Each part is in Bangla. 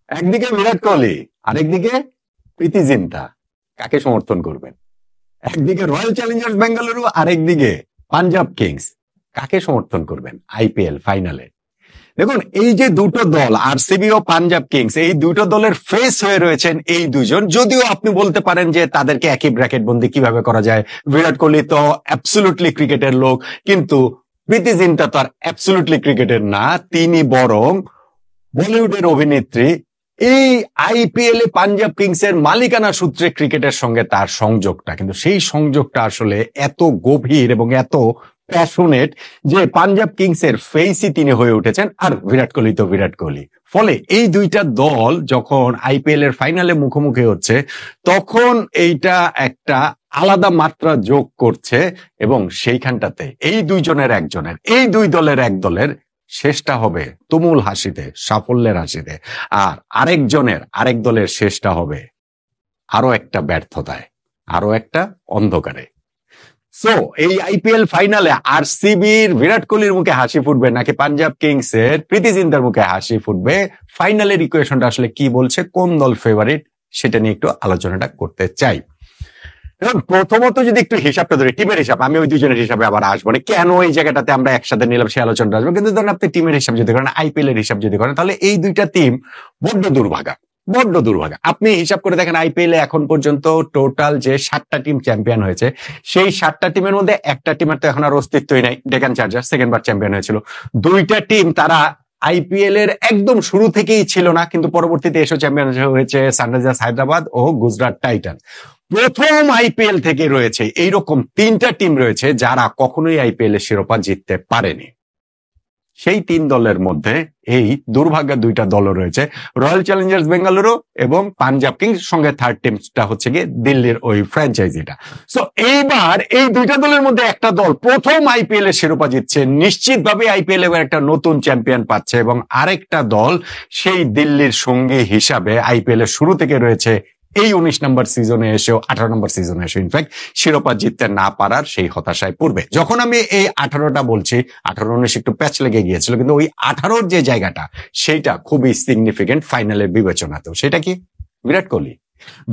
একদিকে বিরাট কোহলি, আরেকদিকে প্রীতি জিন্টা, কাকে সমর্থন করবেন? একদিকে রয়্যাল চ্যালেঞ্জার্স বেঙ্গালুরু, আরেকদিকে পাঞ্জাব কিংস, কাকে সমর্থন করবেন আইপিএল ফাইনালে? দেখুন, এই যে দুটো দল আরসিবি ও পাঞ্জাব কিংস, এই দুটো দলের ফেস হয়ে রয়েছেন এই দুজন। যদিও আপনি বলতে পারেন যে তাদেরকে একই ব্র্যাকেট বন্দি কিভাবে করা যায়, বিরাট কোহলি তো অ্যাবসলুটলি ক্রিকেটের লোক, কিন্তু প্রীতি জিন্টা তো আর অ্যাবসলুটলি ক্রিকেটের না, তিনি বরং বলিউডের অভিনেত্রী। এই আইপিএল এ পাঞ্জাব কিংস এর মালিকানা সূত্রে ক্রিকেটের সঙ্গে তার সংযোগটা, কিন্তু সেই সংযোগটা আসলে এত গভীর এবং এত প্যাশনেট যে পাঞ্জাব কিংস এর ফেসই তিনি হয়ে উঠেছেন, আর বিরাট কোহলি তো বিরাট কোহলি। ফলে এই দুইটা দল যখন আইপিএল এর ফাইনালে মুখোমুখি হচ্ছে, তখন এইটা একটা আলাদা মাত্রা যোগ করছে, এবং সেইখানটাতে এই দুইজনের একজনের, এই দুই দলের এক দলের শেষটা হবে তুমুল হাসিতে, সাফল্যের হাসিতে, আর আরেক দলের শেষটা হবে আরো একটা ব্যর্থতায়, আরো একটা অন্ধকারে। সো এই আইপিএল ফাইনালে আরসিবির বিরাট কোহলির মুখে হাসি ফুটবে নাকি পাঞ্জাব কিংস এর প্রীতি জিন্টার মুখে হাসি ফুটবে, ফাইনালের ইকুয়েশনটা আসলে কি বলছে, কোন দল ফেভারিট, সেটা নিয়ে একটু আলোচনাটা করতে চাই। এবং প্রথমত যদি একটু হিসাবটা ধরি, টিমের হিসাব, আমি ওই দুজনের হিসাবে আবার আসবো না, কেন এই জায়গাটাতে আমরা একসাথে নিলাম সেই আলোচনাটা আসবো, কিন্তু ধরেন আপনি টিমের হিসাব যদি করেন, আইপিএল এর হিসাব যদি করেন, তাহলে এই দুইটা টিম বড্ড দুর্ভাগা। আপনি হিসাব করে দেখেন, আইপিএল এ এখন পর্যন্ত টোটাল যে 7টা টিম চ্যাম্পিয়ন হয়েছে, সেই 7টা টিমের মধ্যে একটা টিমের তো এখন আর অস্তিত্বই নাই, ডেকান চার্জার্স সেকেন্ডবার চ্যাম্পিয়ন হয়েছিল। দুইটা টিম তারা আইপিএল এর একদম শুরু থেকেই ছিল না, কিন্তু পরবর্তীতে এসে চ্যাম্পিয়ন হয়েছে, সানরাইজার্স হায়দ্রাবাদ ও গুজরাট টাইটান। প্রথম আইপিএল থেকে রয়েছে এইরকম 3টা টিম রয়েছে যারা কখনোই আইপিএল এর শিরোপা জিততে পারেনি। সেই 3 দলের মধ্যে এই দুর্ভাগ্যের 2টা দলও রয়েছে, রয়্যাল চ্যালেঞ্জার্স বেঙ্গালুরু এবং পাঞ্জাব কিংস, সঙ্গে থার্ড টিমটা হচ্ছে গিয়ে দিল্লির ওই ফ্র্যাঞ্চাইজিটা। সো এইবার এই 2টা দলের মধ্যে একটা দল প্রথম আইপিএল এর শিরোপা জিতছে, নিশ্চিতভাবে আইপিএল এবার একটা নতুন চ্যাম্পিয়ন পাচ্ছে, এবং আরেকটা দল সেই দিল্লির সঙ্গী হিসাবে আইপিএল এর শুরু থেকে রয়েছে, এই 19 নম্বর সিজনে এসেও, 18 নম্বর সিজনে এসে ইনফ্যাক্ট শিরোপা জিততে না পারার সেই হতাশায় পড়বে। যখন আমি এই 18টা বলছি, 18-19 একটু প্যাচ লেগে গিয়েছিল, কিন্তু ওই 18-র যে জায়গাটা, সেইটা খুবই সিগনিফিকেন্ট ফাইনালের বিবেচনাতেও। সেটা কি?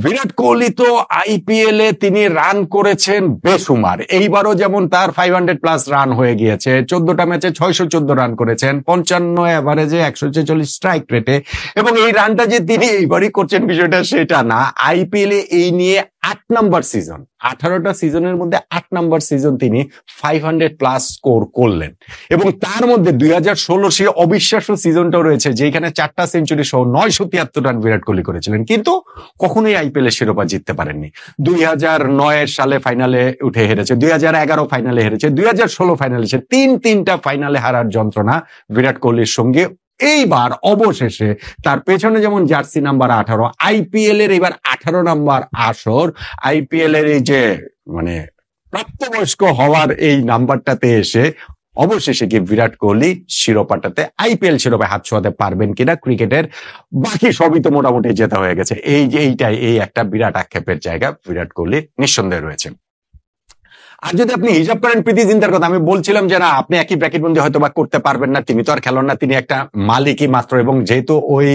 বিরাট কোহলি তো আইপিএল এ তিনি রান করেছেন বেসুমার। এইবারও যেমন তার 500+ রান হয়ে গিয়েছে, 14টা ম্যাচে 614 রান করেছেন, 55 এভারেজে, 146 স্ট্রাইক রেটে, এবং এই রানটা যে তিনি এইবারই করছেন বিষয়টা সেটা না, আইপিএল এ এই নিয়ে 8 নম্বর সিজন, 18টা সিজনের মধ্যে 8 নম্বর সিজন তিনি 500+ স্কোর করলেন। এবং তার মধ্যে 2016 সেই অবিশ্বাস্য সিজনটাও রয়েছে, যেখানে 4টা সেঞ্চুরি সহ 973 রান বিরাট কোহলি করেছিলেন, কিন্তু কখনোই আইপিএল এর শিরোপা জিততে পারেননি। 2009 সালে ফাইনালে উঠে হেরেছে, 2011 ফাইনালে হেরেছে, 2016 ফাইনালে হেরেছে, 3টা ফাইনালে হারার যন্ত্রণা বিরাট কোহলির সঙ্গে। এইবার অবশেষে তার পেছনে যেমন জার্সি নাম্বার 18, আইপিএল এর এবার 18 নাম্বার আসর, আইপিএল এর এই যে মানে প্রাপ্তবয়স্ক হওয়ার এই নাম্বারটাতে এসে অবশেষে কি বিরাট কোহলি শিরোপাটাতে, আইপিএল শিরোপায় হাত ছোঁয়াতে পারবেন কিনা? ক্রিকেটের বাকি সবই তো মোটামুটি জেতা হয়ে গেছে, এইটাই এই একটা বিরাট আক্ষেপের জায়গা বিরাট কোহলি নিঃসন্দেহে রয়েছে। আর যদি আপনি হিসাব করেন প্রীতি জিন্টার কথা, আমি বলছিলাম যে না, আপনি একই ব্র্যাকেটবন্দি হয়তো বা করতে পারবেন না, তিনি তো আর খেলেন না, তিনি একটা মালিকই মাত্র, এবং যেহেতু ওই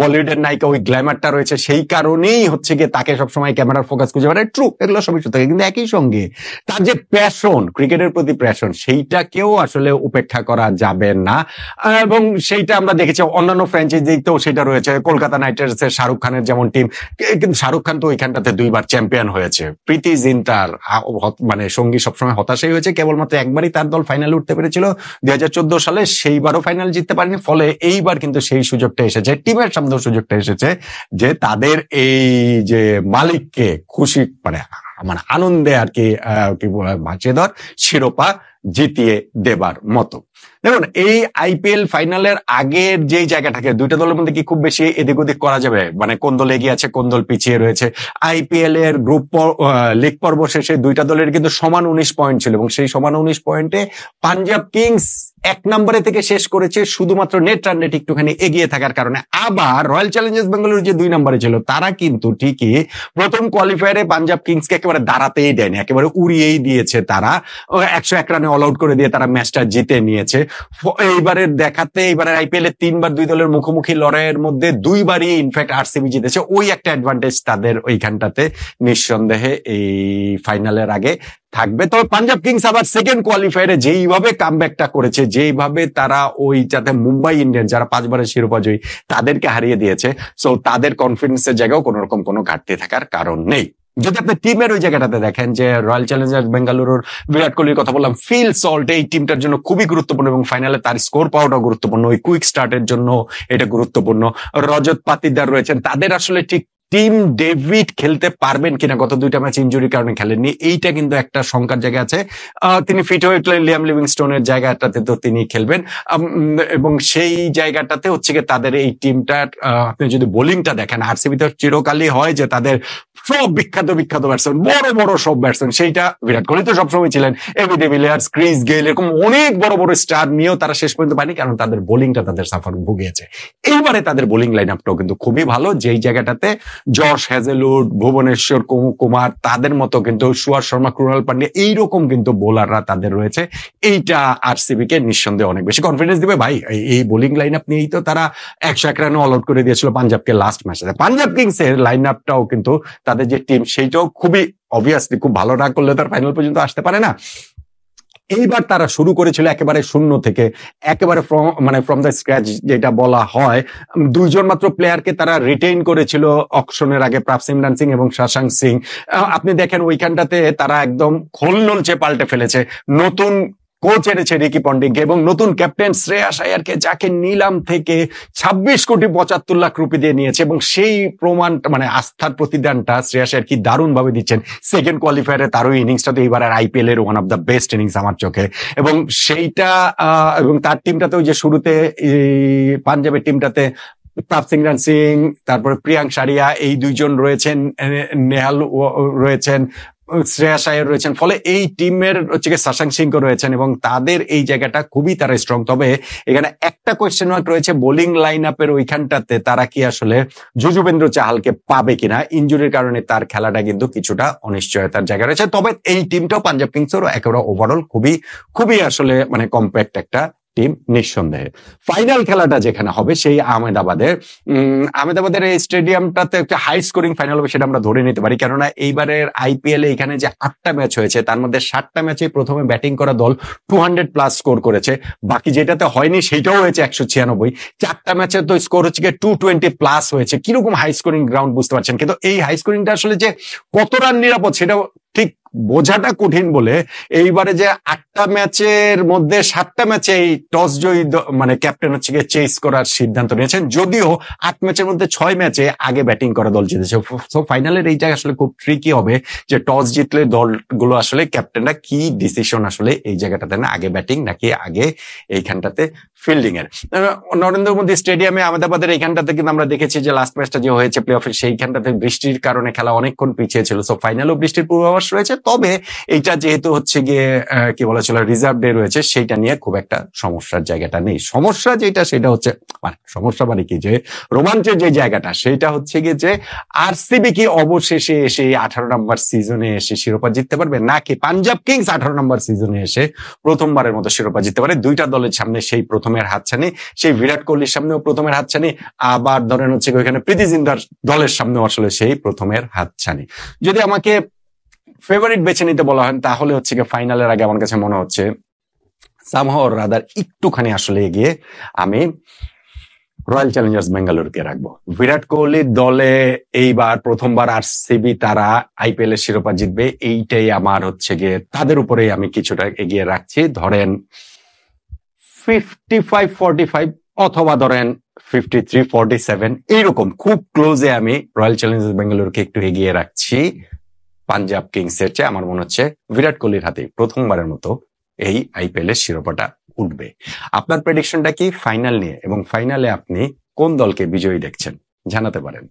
বলিউডের নায়িকা ওই গ্ল্যামারটা রয়েছে, সেই কারণেই হচ্ছে গিয়ে তাকে সবসময় ক্যামেরার ফোকাস খুঁজে পারে। ট্রু, এগুলো সবই সত্য, কিন্তু একই সঙ্গে তার যে প্যাশন, ক্রিকেটের প্রতি প্যাশন, সেইটাকেও আসলে উপেক্ষা করা যাবে না। এবং সেইটা আমরা দেখেছি অন্যান্য ফ্র্যাঞ্চাইজিতেও সেটা রয়েছে, কলকাতা নাইট রাইডার্সের শাহরুখ খানের যেমন টিম, কিন্তু শাহরুখ খান তো ওইখানটাতে 2বার চ্যাম্পিয়ন হয়েছে। প্রীতি জিন্টার মানে সঙ্গী সবসময় হতাশাই হয়েছে, কেবলমাত্র একবারই তার দল ফাইনালে উঠতে পেরেছিল 2014 সালে, সেইবারও ফাইনাল জিততে পারেনি। ফলে এইবার কিন্তু সেই সুযোগটা এসেছে, টিমের সামনেও সুযোগটা এসেছে যে তাদের এই যে মালিককে খুশি মানে আনন্দে আর কি বাঁচিয়ে দেওয়ার, শিরোপা জিতিয়ে দেবার মতো। দেখুন, এই আইপিএল ফাইনালের আগের যে জায়গাটাকে 2টা দলের মধ্যে কি খুব বেশি এদিক ওদিক করা যাবে, মানে কোন দল এগিয়ে আছে কোন দল পিছিয়ে রয়েছে? আইপিএল এর লিগ পর্ব শেষে 2টা দলের কিন্তু সমান 19 পয়েন্ট ছিল, এবং সেই সমান 19 পয়েন্টে পাঞ্জাব কিংস 1 নম্বরে থেকে শেষ করেছে, শুধুমাত্র নেট রান রেট একটুখানি এগিয়ে থাকার কারণে। আবার রয়্যাল চ্যালেঞ্জার্স বেঙ্গালুরু যে 2 নম্বরে ছিল, তারা কিন্তু ঠিকই প্রথম কোয়ালিফায়ারে পাঞ্জাব কিংসকে একেবারে দাঁড়াতেই দেয়নি, একেবারে উড়িয়েই দিয়েছে। তারা 101 রানে অল আউট করে দিয়ে তারা ম্যাচটা জিতে নিয়েছে। হয়েছে এইবারের এইবারের আইপিএল এ 3 বার 2 দলের মুখোমুখি লড়াইয়ের মধ্যে 2 বারই ইনফ্যাক্ট আরসিবি জিতেছে। ওই একটা অ্যাডভান্টেজ তাদের ওইখানটাতে নিঃসন্দেহে এই ফাইনালের আগে থাকবে। তবে পাঞ্জাব কিংস আবার সেকেন্ড কোয়ালিফায়ারে যেইভাবে কামব্যাকটা করেছে, যেইভাবে তারা ওইটাতে মুম্বাই ইন্ডিয়ান্স যারা 5 বারের শিরোপা জয়ী তাদেরকে হারিয়ে দিয়েছে, সো তাদের কনফিডেন্সের জায়গাও কোন রকম কোনো ঘাটতি থাকার কারণ নেই। যদি আপনি টিমের ওই জায়গাটাতে দেখেন যে রয়্যাল চ্যালেঞ্জার্স বেঙ্গালুরুর বিরাট কোহলির কথা বললাম, ফিল সল্ট এই টিমটার জন্য খুবই গুরুত্বপূর্ণ এবং ফাইনালে তার স্কোর পাওয়াটাও গুরুত্বপূর্ণ, ওই কুইক স্টার্টের জন্য এটা গুরুত্বপূর্ণ। রজত পাতিদার রয়েছেন, তাদের আসলে ঠিক টিম ডেভিড খেলতে পারবেন কিনা, গত 2টা ম্যাচ ইনজুরির কারণে খেলেননি, এইটা কিন্তু একটা শঙ্কার জায়গা আছে। তিনি ফিট হয়ে উঠলে লিয়াম লিভিংস্টোনের জায়গাটাতে তো তিনি খেলবেন, এবং সেই জায়গাটাতে হচ্ছে গিয়ে তাদের এই টিমটার আপনি যদি বোলিংটা দেখেন, আরসিবি তো চিরকালই হয় যে তাদের সব বিখ্যাত ব্যাটসম্যান, বড় বড় সব ব্যাটসম্যান, সেইটা বিরাট কোহলি তো সবসময় ছিলেন, এবি ডিভিলিয়ার্স, ক্রিস গেইল, এরকম অনেক বড় বড় স্টার নিয়েও তারা শেষ পর্যন্ত পায়নি, কারণ তাদের বোলিংটা তাদের সাফার ভুগিয়েছে। এইবারে তাদের বোলিং লাইন আপটাও কিন্তু খুবই ভালো, যেই জায়গাটাতে জশ হ্যাজেলউড, ভুবনেশ্বর কুমার, তাদের মতো কিন্তু সুয়ার শর্মা, ক্রুনাল পান্ডিয়া, এইরকম কিন্তু বোলাররা তাদের রয়েছে। এইটা আরসিবি কে নিঃসন্দেহে অনেক বেশি কনফিডেন্স দিবে। ভাই এই বোলিং লাইন আপ নিয়েই তো তারা 101 রানে অল আউট করে দিয়েছিল পাঞ্জাবকে লাস্ট ম্যাচে। পাঞ্জাব কিংস এর লাইন আপটাও কিন্তু তাদের যে টিম সেইটাও খুবই অবভিয়াসলি খুব ভালো না করলে তার ফাইনাল পর্যন্ত আসতে পারে না। এইবার তারা শুরু করেছিল একেবারে শূন্য থেকে, একেবারে ফ্রম দ্য স্ক্র্যাচ যেটা বলা হয়। 2 জন মাত্র প্লেয়ারকে তারা রিটেইন করেছিল অকশনের আগে, প্রাপসিমরান সিং এবং শাশাঙ্ক সিং। আপনি দেখেন ওইখানটাতে তারা একদম খোল নলচে পাল্টে ফেলেছে। নতুন কোচ এনেছে রিকি পন্ডিংকে এবং নতুন ক্যাপ্টেন শ্রেয়াস আয়ারকে, যাকে নিলাম থেকে 26,75,00,000 রুপি দিয়ে নিয়েছে, এবং সেই প্রমাণ আস্থার প্রতিদানটা শ্রেয়াস আয়ার কি দারুণ ভাবে দিচ্ছেন। সেকেন্ড কোয়ালিফায়ারে তার ওই ইনিংসটা তো এবার আইপিএল এর one of the best innings আমার চোখে, এবং সেইটা এবং তার টিমটাতে ওই যে শুরুতে পাঞ্জাবের টিমটাতে প্রাপসিমরান সিং, তারপরে প্রিয়াঙ্ক সারিয়া, এই 2 জন রয়েছেন, নেহাল রয়েছেন, শ্রেয়াস আয়ার রয়েছেন, ফলে এই টিমের হচ্ছে শাশাঙ্ক সিংহ রয়েছেন এবং তাদের এই জায়গাটা খুবই তারা স্ট্রং। তবে এখানে একটা কোয়েশ্চেন মার্ক রয়েছে বোলিং লাইন আপের ওইখানটাতে, তারা কি আসলে যজুবেন্দ্র চাহালকে পাবে কিনা। ইনজুরির কারণে তার খেলাটা কিন্তু কিছুটা অনিশ্চয়তার জায়গা রয়েছে। তবে এই টিমটাও পাঞ্জাব কিংসেরও একেবারে ওভারঅল খুবই আসলে কম্প্যাক্ট একটা টিম নিঃসন্দেহে। ফাইনাল খেলাটা যেখানে হবে সেই আহমেদাবাদের এই স্টেডিয়ামটাতে একটা হাই স্কোরিং ফাইনাল হবে সেটা আমরা ধরে নিতে পারি, কেননা এইবারের আইপিএল এখানে যে 8টা ম্যাচ হয়েছে তার মধ্যে 7টা ম্যাচে প্রথমে ব্যাটিং করা দল 200+ স্কোর করেছে, বাকি যেটাতে হয়নি সেটাও হয়েছে 196। 4টা ম্যাচে তো স্কোর হচ্ছে 220+ হয়েছে। কিরকম হাই স্কোরিং গ্রাউন্ড বুঝতে পারছেন, কিন্তু এই হাই স্কোরিংটা আসলে যে কত রান নিরাপদ সেটাও ঠিক বোঝাটা কঠিন বলে এইবারে যে 8টা ম্যাচের মধ্যে 7টা ম্যাচে এই টস জয়ী ক্যাপ্টেন হচ্ছে গিয়ে চেস করার সিদ্ধান্ত নিয়েছেন, যদিও 8 ম্যাচের মধ্যে 6 ম্যাচে আগে ব্যাটিং করা দল জিতেছে। সো ফাইনালের এই জায়গা আসলে খুব ট্রিকি হবে যে টস জিতলে দলগুলো আসলে ক্যাপ্টেনরা কি ডিসিশন আসলে এই জায়গাটাতে না আগে ব্যাটিং নাকি আগে এইখানটাতে ফিল্ডিং এর। নরেন্দ্র মোদী স্টেডিয়ামে আহমেদাবাদের এইখানটাতে কিন্তু আমরা দেখেছি যে লাস্ট ম্যাচটা যে হয়েছে প্লে অফে সেইখানটাতে বৃষ্টির কারণে খেলা অনেকক্ষণ পিছিয়ে ছিল। সো ফাইনালেও বৃষ্টির পূর্বাভাস রয়েছে, তবে এইটা যেহেতু হচ্ছে গিয়ে কি বলা ছিল রিজার্ভ ডে রয়েছে, সেইটা নিয়ে খুব একটা সমস্যার জায়গাটা নেই। সমস্যা যেটা সেটা হচ্ছে সমস্যা কি যে রোমাঞ্চের যে জায়গাটা সেটা হচ্ছে গিয়ে যে আরসিবি কি অবশেষে এসে 18 নম্বর সিজনে এসে শিরোপা জিততে পারবে, নাকি পাঞ্জাব কিংস 18 নম্বর সিজনে এসে প্রথমবারের মতো শিরোপা জিততে পারে। 2টা দলের সামনে সেই প্রথমের হাতছানি, সেই বিরাট কোহলির সামনেও প্রথমের হাতছানি, আবার ধরেন হচ্ছে ওইখানে প্রীতি জিন্দার দলের সামনেও আসলে সেই প্রথমের হাতছানি। যদি আমাকে ফেভারিট বেছে নিতে বলা হয় তাহলে হচ্ছে গিয়ে ফাইনালের আগে আমার কাছে মনে হচ্ছে সামহাও রাদার একটুখানি আসলে এগিয়ে আমি রয়্যাল চ্যালেঞ্জার্স বেঙ্গালুরুকে রাখবো। বিরাট কোহলির দলে এইবার প্রথমবার আরসিবি তারা আইপিএল এর শিরোপা জিতবে, এইটাই আমার হচ্ছে গিয়ে তাদের উপরেই আমি কিছুটা এগিয়ে রাখছি। ধরেন 55-45 অথবা ধরেন 53-47 এইরকম খুব ক্লোজে আমি রয়্যাল চ্যালেঞ্জার্স বেঙ্গালুরুকে একটু এগিয়ে রাখছি পাঞ্জাব কিংস এর চেয়ে। আমার মনে হচ্ছে বিরাট কোহলির হাতে প্রথমবারের মতো এই আইপিএল এর শিরোপাটা উঠবে। আপনার প্রেডিকশনটা কি ফাইনাল নিয়ে, এবং ফাইনালে আপনি কোন দলকে বিজয়ী দেখছেন জানাতে পারেন।